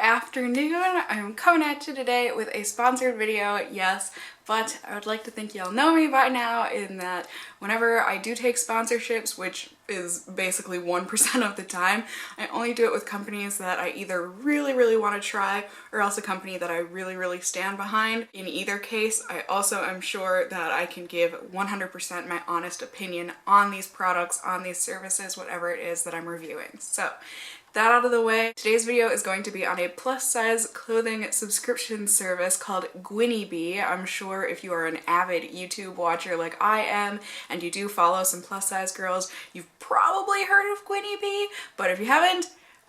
afternoon. I'm coming at you today with a sponsored video, yes, but I would like to think y'all know me by now in that whenever I do take sponsorships, which is basically 1% of the time, I only do it with companies that I either really want to try or else a company that I really stand behind. In either case, I also am sure that I can give 100% my honest opinion on these products, on these services, whatever it is that I'm reviewing. So that out of the way, today's video is going to be on a plus size clothing subscription service called Gwynnie. I'm sure if you are an avid YouTube watcher like I am and you do follow some plus size girls, you've probably heard of Gwynnie, but if you haven't,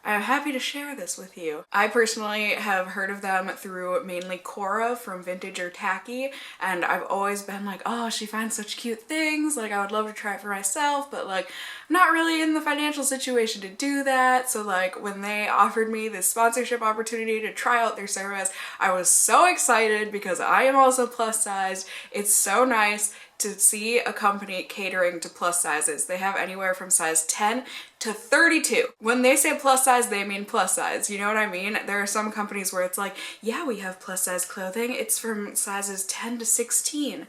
I'm happy to share this with you. I personally have heard of them through mainly Cora from Vintage or Tacky, and I've always been like, oh, she finds such cute things, like I would love to try it for myself, but like I'm not really in the financial situation to do that. So like when they offered me this sponsorship opportunity to try out their service, I was so excited because I am also plus sized. It's so nice to see a company catering to plus sizes. They have anywhere from size 10 to 32. When they say plus size, they mean plus size. You know what I mean? There are some companies where it's like, yeah, we have plus size clothing. It's from sizes 10 to 16.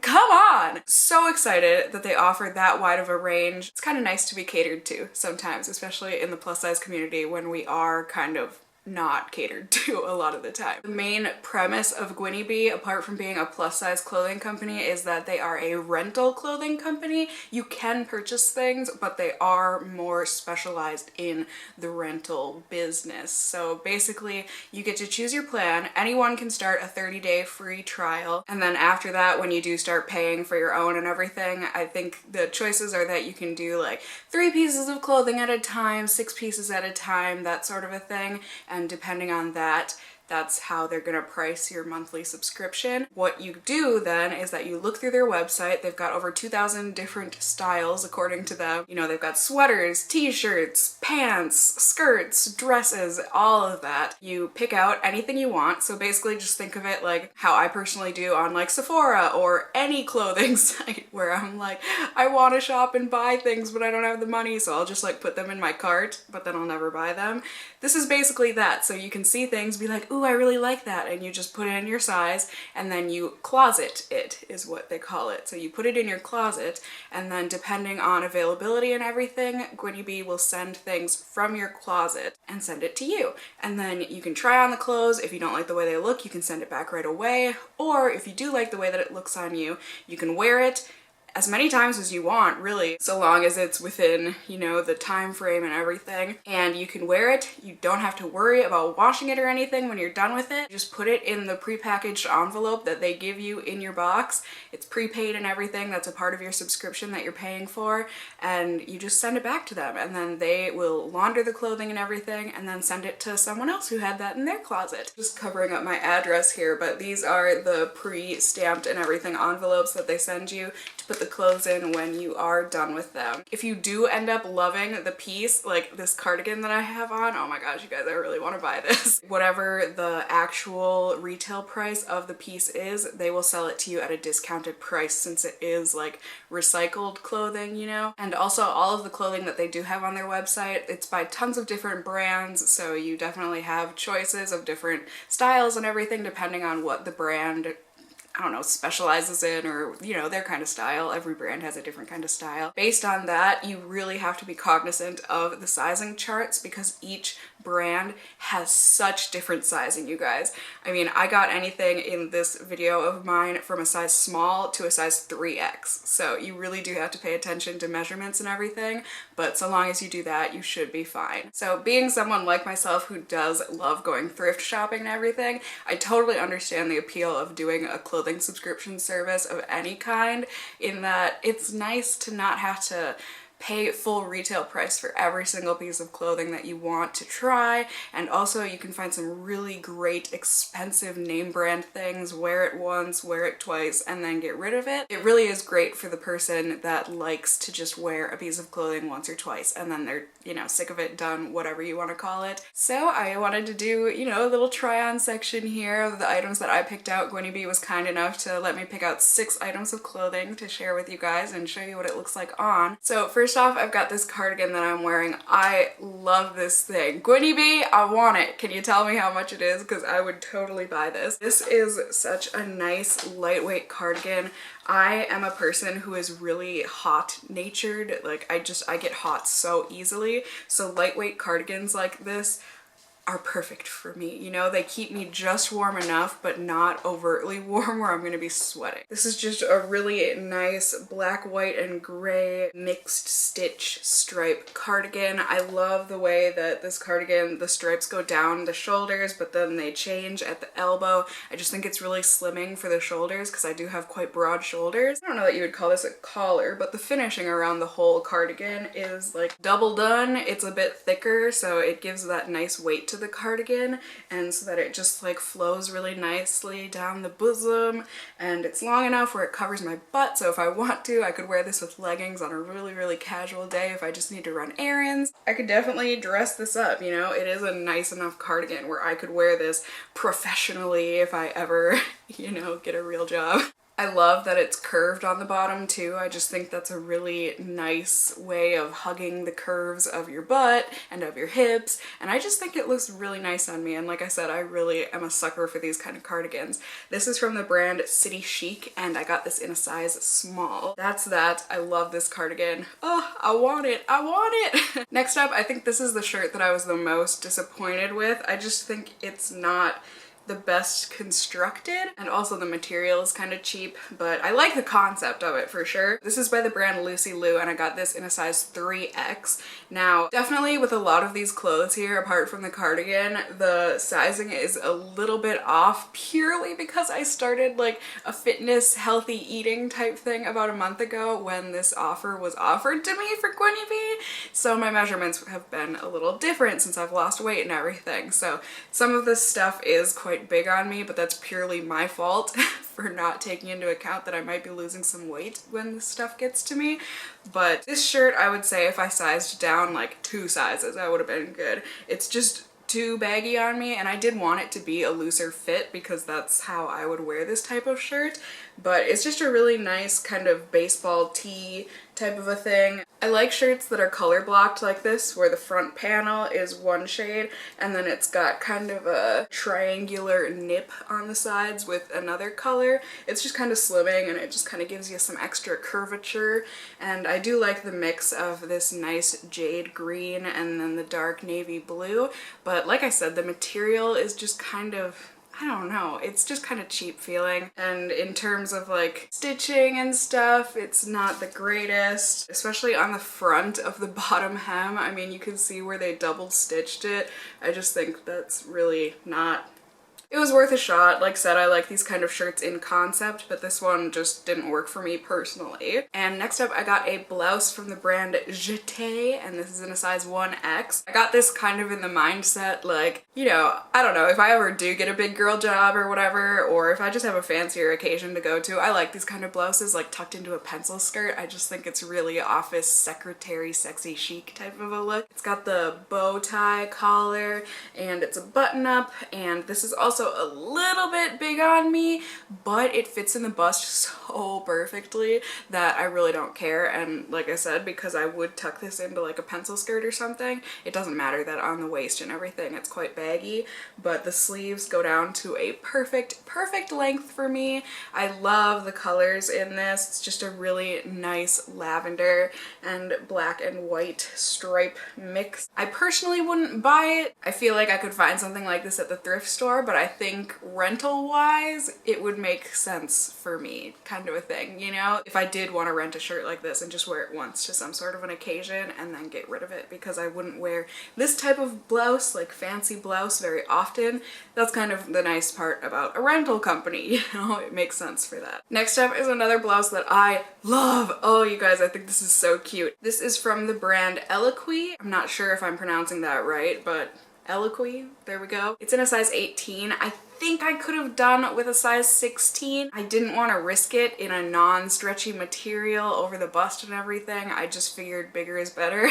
Come on! So excited that they offered that wide of a range. It's kind of nice to be catered to sometimes, especially in the plus size community when we are kind of not catered to a lot of the time. The main premise of Gwynnie, apart from being a plus size clothing company, is that they are a rental clothing company. You can purchase things, but they are more specialized in the rental business. So basically you get to choose your plan. Anyone can start a 30-day free trial, and then after that, when you do start paying for your own and everything, I think the choices are that you can do like 3 pieces of clothing at a time, 6 pieces at a time, that sort of a thing. And depending on that, that's how they're gonna price your monthly subscription. What you do then is that you look through their website. They've got over 2,000 different styles according to them. You know, they've got sweaters, t-shirts, pants, skirts, dresses, all of that. You pick out anything you want. So basically just think of it like how I personally do on like Sephora or any clothing site where I'm like, I want to shop and buy things, but I don't have the money. So I'll just like put them in my cart, but then I'll never buy them. This is basically that. So you can see things, be like, ooh, I really like that, and you just put it in your size, and then you closet it, is what they call it. So you put it in your closet, and then depending on availability and everything, Gwynnie will send things from your closet and send it to you. And then you can try on the clothes. If you don't like the way they look, you can send it back right away. Or if you do like the way that it looks on you, you can wear it as many times as you want, really, so long as it's within, you know, the time frame and everything. And you can wear it. You don't have to worry about washing it or anything when you're done with it. You just put it in the prepackaged envelope that they give you in your box. It's prepaid and everything. That's a part of your subscription that you're paying for. And you just send it back to them, and then they will launder the clothing and everything and then send it to someone else who had that in their closet. Just covering up my address here, but these are the pre-stamped and everything envelopes that they send you to put the clothes in when you are done with them. If you do end up loving the piece, like this cardigan that I have on, oh my gosh, you guys, I really want to buy this. Whatever the actual retail price of the piece is, they will sell it to you at a discounted price since it is like recycled clothing, you know? And also all of the clothing that they do have on their website, it's by tons of different brands, so you definitely have choices of different styles and everything depending on what the brand, I don't know, specializes in, or, you know, their kind of style. Every brand has a different kind of style. Based on that, you really have to be cognizant of the sizing charts because each brand has such different sizing, you guys. I mean, I got anything in this video of mine from a size small to a size 3X. So you really do have to pay attention to measurements and everything, but so long as you do that, you should be fine. So being someone like myself who does love going thrift shopping and everything, I totally understand the appeal of doing a clothing subscription service of any kind, in that it's nice to not have to pay full retail price for every single piece of clothing that you want to try. And also you can find some really great expensive name brand things, wear it once, wear it twice, and then get rid of it. It really is great for the person that likes to just wear a piece of clothing once or twice and then they're, you know, sick of it, done, whatever you want to call it. So I wanted to do, you know, a little try on section here of the items that I picked out. Gwynnie was kind enough to let me pick out 6 items of clothing to share with you guys and show you what it looks like on. So first First off, I've got this cardigan that I'm wearing. I love this thing. Gwynnie B, I want it. Can you tell me how much it is? Because I would totally buy this. This is such a nice lightweight cardigan. I am a person who is really hot natured. Like I get hot so easily. So lightweight cardigans like this are perfect for me. You know, they keep me just warm enough, but not overtly warm where I'm gonna be sweating. This is just a really nice black, white, and gray mixed stitch stripe cardigan. I love the way that this cardigan, the stripes go down the shoulders, but then they change at the elbow. I just think it's really slimming for the shoulders because I do have quite broad shoulders. I don't know that you would call this a collar, but the finishing around the whole cardigan is like double done. It's a bit thicker, so it gives that nice weight to the cardigan, and so that it just like flows really nicely down the bosom, and it's long enough where it covers my butt, so if I want to I could wear this with leggings on a really casual day if I just need to run errands. I could definitely dress this up, you know. It is a nice enough cardigan where I could wear this professionally if I ever, you know, get a real job. I love that it's curved on the bottom too. I just think that's a really nice way of hugging the curves of your butt and of your hips, and I just think it looks really nice on me. And like I said, I really am a sucker for these kind of cardigans. This is from the brand City Chic, and I got this in a size small. That's that. I love this cardigan. Oh, I want it. I want it. Next up, I think this is the shirt that I was the most disappointed with. I just think it's not the best constructed, and also the material is kind of cheap, but I like the concept of it for sure. This is by the brand Lucy Lou, and I got this in a size 3X. Now, definitely with a lot of these clothes here, apart from the cardigan, the sizing is a little bit off purely because I started like a fitness, healthy eating type thing about a month ago when this offer was offered to me for Gwynnie B. So my measurements have been a little different since I've lost weight and everything. So some of this stuff is quite big on me, but that's purely my fault for not taking into account that I might be losing some weight when this stuff gets to me. But this shirt, I would say if I sized down like 2 sizes, I would have been good. It's just too baggy on me, and I did want it to be a looser fit because that's how I would wear this type of shirt, but it's just a really nice kind of baseball tee type of a thing. I like shirts that are color blocked like this, where the front panel is one shade and then it's got kind of a triangular nip on the sides with another color. It's just kind of slimming, and it just kind of gives you some extra curvature, and I do like the mix of this nice jade green and then the dark navy blue, but like I said, the material is just kind of, I don't know, it's just kind of cheap feeling, and in terms of like stitching and stuff, it's not the greatest, especially on the front of the bottom hem. I mean, you can see where they double stitched it. I just think that's really not... It was worth a shot. Like I said, I like these kind of shirts in concept, but this one just didn't work for me personally. And next up, I got a blouse from the brand Decay, and this is in a size 1X. I got this kind of in the mindset, like, you know, I don't know, if I ever do get a big girl job or whatever, or if I just have a fancier occasion to go to, I like these kind of blouses, like tucked into a pencil skirt. I just think it's really office secretary sexy chic type of a look. It's got the bow tie collar, and it's a button up, and this is also a little bit big on me, but it fits in the bust so perfectly that I really don't care. And like I said, because I would tuck this into like a pencil skirt or something, it doesn't matter that on the waist and everything it's quite baggy, but the sleeves go down to a perfect length for me. I love the colors in this. It's just a really nice lavender and black and white stripe mix. I personally wouldn't buy it. I feel like I could find something like this at the thrift store, but I think rental wise it would make sense for me, kind of a thing, you know? If I did want to rent a shirt like this and just wear it once to some sort of an occasion and then get rid of it, because I wouldn't wear this type of blouse, like fancy blouse, very often. That's kind of the nice part about a rental company, you know? It makes sense for that. Next up is another blouse that I love. Oh, you guys, I think this is so cute. This is from the brand Eloquy. I'm not sure if I'm pronouncing that right, but Eloquy, there we go. It's in a size 18. I think I could have done with a size 16. I didn't want to risk it in a non-stretchy material over the bust and everything. I just figured bigger is better.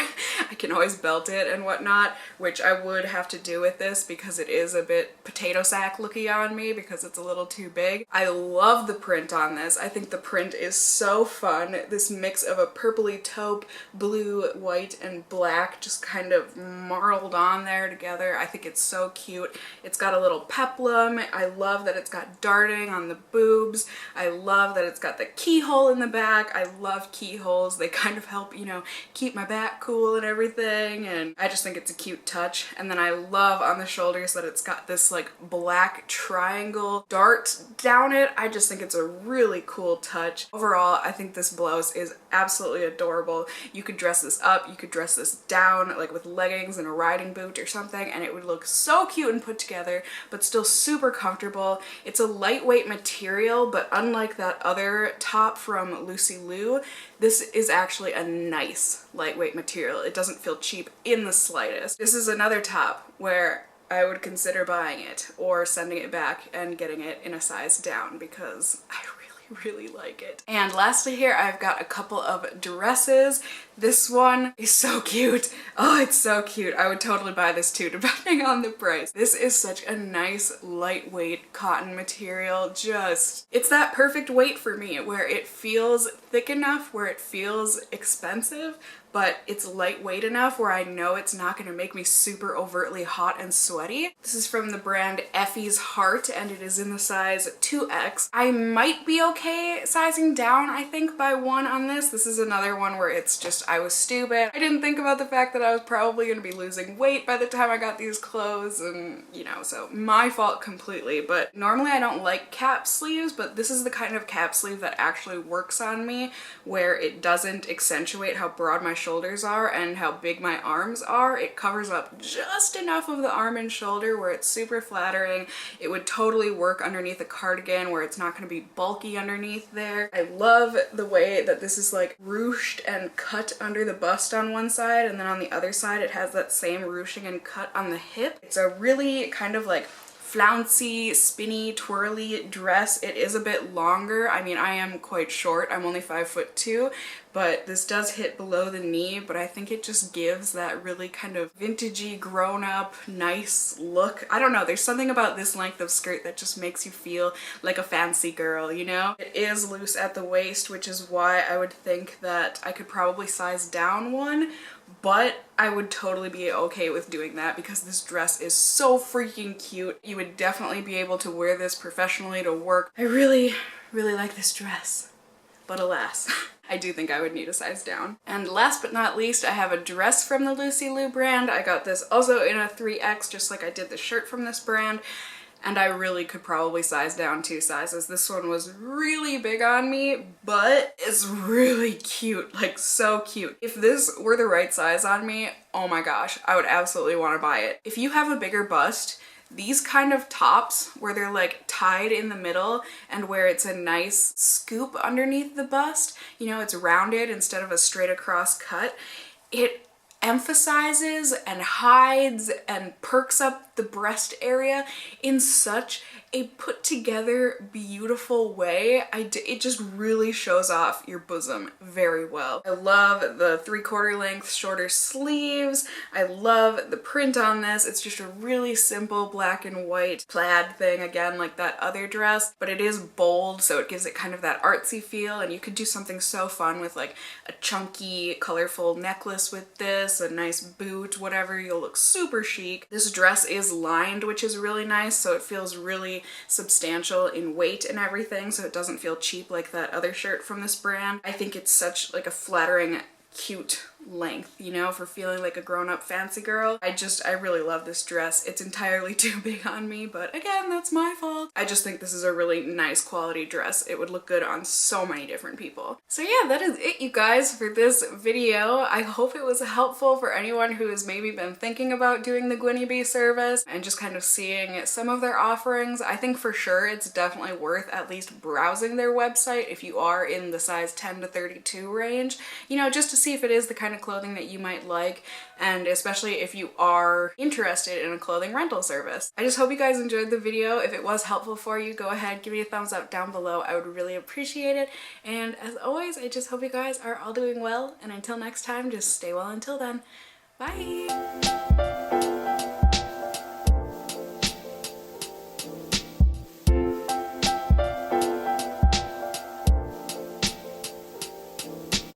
I can always belt it and whatnot, which I would have to do with this because it is a bit potato sack looky on me because it's a little too big. I love the print on this. I think the print is so fun. This mix of a purpley taupe, blue, white, and black just kind of marled on there together. I think it's so cute. It's got a little peplum. I love that it's got darting on the boobs. I love that it's got the keyhole in the back. I love keyholes. They kind of help, you know, keep my back cool and everything, and I just think it's a cute touch. And then I love on the shoulders that it's got this like black triangle dart down it. I just think it's a really cool touch. Overall, I think this blouse is absolutely adorable. You could dress this up, you could dress this down like with leggings and a riding boot or something, and it would look so cute and put together, but still super comfortable. It's a lightweight material, but unlike that other top from Lucy Liu, this is actually a nice lightweight material. It doesn't feel cheap in the slightest. This is another top where I would consider buying it or sending it back and getting it in a size down because I really like it. And lastly here, I've got a couple of dresses. This one is so cute. Oh, it's so cute. I would totally buy this too, depending on the price. This is such a nice, lightweight cotton material. It's that perfect weight for me, where it feels thick enough, where it feels expensive, but it's lightweight enough where I know it's not going to make me super overtly hot and sweaty. This is from the brand Effie's Heart, and it is in the size 2X. I might be okay sizing down, I think, by 1 on this. This is another one where it's just, I was stupid. I didn't think about the fact that I was probably going to be losing weight by the time I got these clothes, and you know, so my fault completely. But normally I don't like cap sleeves, but this is the kind of cap sleeve that actually works on me, where it doesn't accentuate how broad my shoulders are and how big my arms are. It covers up just enough of the arm and shoulder where it's super flattering. It would totally work underneath a cardigan where it's not going to be bulky underneath there. I love the way that this is like ruched and cut under the bust on one side, and then on the other side it has that same ruching and cut on the hip. It's a really kind of like flouncy, spinny, twirly dress. It is a bit longer. I mean, I am quite short. I'm only 5'2", but this does hit below the knee, but I think it just gives that really kind of vintagey, grown-up, nice look. I don't know, there's something about this length of skirt that just makes you feel like a fancy girl, you know? It is loose at the waist, which is why I would think that I could probably size down 1, but I would totally be okay with doing that because this dress is so freaking cute. You would definitely be able to wear this professionally to work. I really like this dress, but alas. I do think I would need a size down. And last but not least, I have a dress from the Lucy Liu brand. I got this also in a 3X, just like I did the shirt from this brand. And I really could probably size down 2 sizes. This one was really big on me, but it's really cute, like so cute. If this were the right size on me, oh my gosh, I would absolutely want to buy it. If you have a bigger bust, these kind of tops where they're like tied in the middle and where it's a nice scoop underneath the bust, you know, it's rounded instead of a straight across cut, it emphasizes and hides and perks up the breast area in such a put together beautiful way. It just really shows off your bosom very well. I love the 3/4 length shorter sleeves. I love the print on this. It's just a really simple black and white plaid thing, again like that other dress, but it is bold, so it gives it kind of that artsy feel, and you could do something so fun with like a chunky colorful necklace with this, a nice boot, whatever. You'll look super chic. This dress is lined, which is really nice, so it feels really substantial in weight and everything, so it doesn't feel cheap like that other shirt from this brand. I think it's such like a flattering, cute length, you know, for feeling like a grown-up fancy girl. I really love this dress. It's entirely too big on me, but again, that's my fault. I just think this is a really nice quality dress. It would look good on so many different people. So yeah, that is it, you guys, for this video. I hope it was helpful for anyone who has maybe been thinking about doing the Gwynnie service and just kind of seeing some of their offerings. I think for sure it's definitely worth at least browsing their website if you are in the size 10 to 32 range, you know, just to see if it is the kind kind of clothing that you might like, and especially if you are interested in a clothing rental service. I just hope you guys enjoyed the video. If it was helpful for you, go ahead, give me a thumbs up down below. I would really appreciate it. And as always, I just hope you guys are all doing well, and until next time, just stay well until then. Bye!